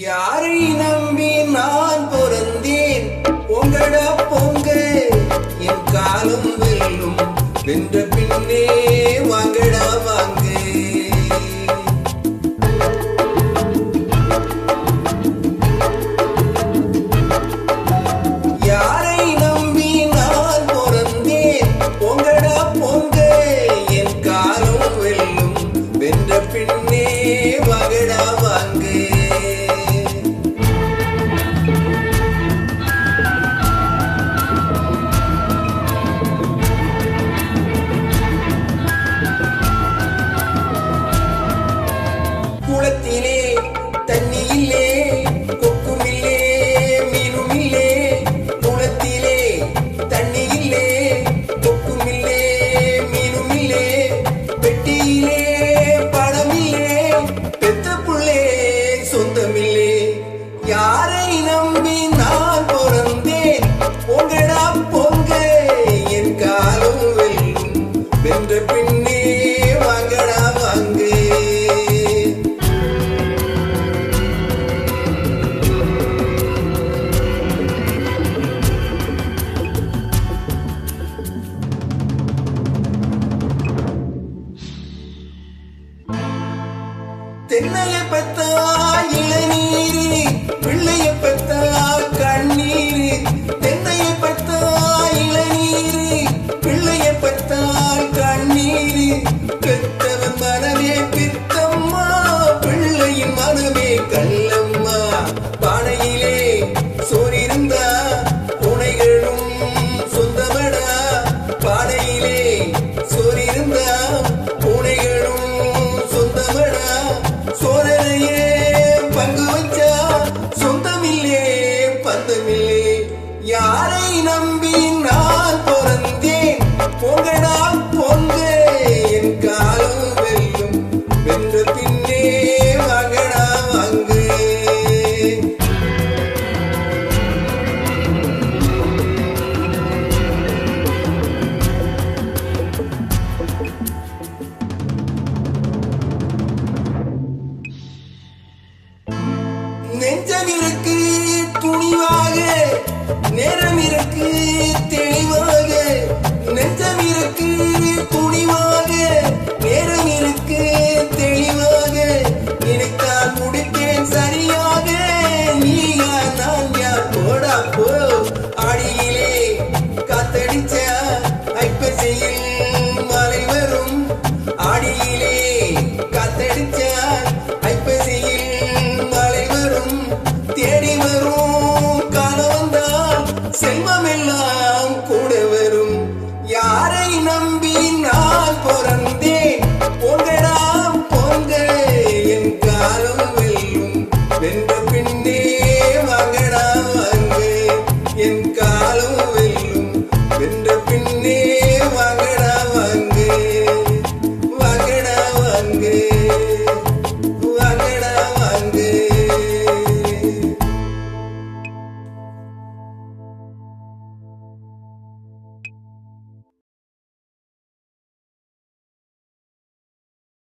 யாரை நம்பி நான் பொறந்தேன் பொங்கடா பொங்க என் காலம் வெல்லும் வென்ற பின்னே வாங்கடா வாங்க யாரை நம்பி நான் பொறந்தேன் பொங்கடா பொங்க என் காலம் வெல்லும் வென்ற பின்னே வாங்கடா வாங்க குளத்திலே தண்ணியிலே கொக்குமில்லே மீனுமில்லே குளத்திலே தண்ணியில்லே கொக்குமில்லே மீனுமில்லே பெட்டியிலே பணமில்லே பெத்த புள்ளே சொந்தமில்லே யாரை நம்பி நான் பொறந்தேன் பொங்கடா பொங்க என் காலம் வெல்லும் வென்ற பின்னே வாங்கடா வாங்க தென்னையை பெத்தா இளநீரு பிள்ளையை பெத்தா கண்ணீரு தென்னையை பெத்தா இளநீரு பிள்ளையை பெத்தா கண்ணீரு பெத்தவன் மனமே பித்தம்மா பிள்ளையின் மனமே கல்லம்மா பானையிலே சோறிருந்தா புனைகளும் சொந்தமடா பானையிலே சோறிருந்தா புனைகளும் சொந்தமடா சோழனையே பங்கு வச்சா சொந்தமில்லே பந்தமில்லே யாரை நம்பி நான் பொறந்தேன் பொங்கடா பொங்க என் காலம் வெல்லும் வென்ற பின்னே வாங்கடா வாங்க நெஞ்சம் இருக்கு துணிவாக நேரம் இருக்கு தெளிவாக நெஞ்சம் இருக்கு துணிவாக நேரம் இருக்கு தெளிவாக நினைத்தால் முடிப்பேன் சரியாக நீயா நான் யார் போடா போ ஆடியிலே காத்தடிச்சா ஐப்பசையில் மழை வரும் ஆடியிலே காத்தடிச்சா ஐப்பசையில் மழை வரும் தேடி வரும் காலம் வந்தால் செல்வம் எல்லாம் கூட வரும் யாரை நம்பி நான் பொறந்தேன்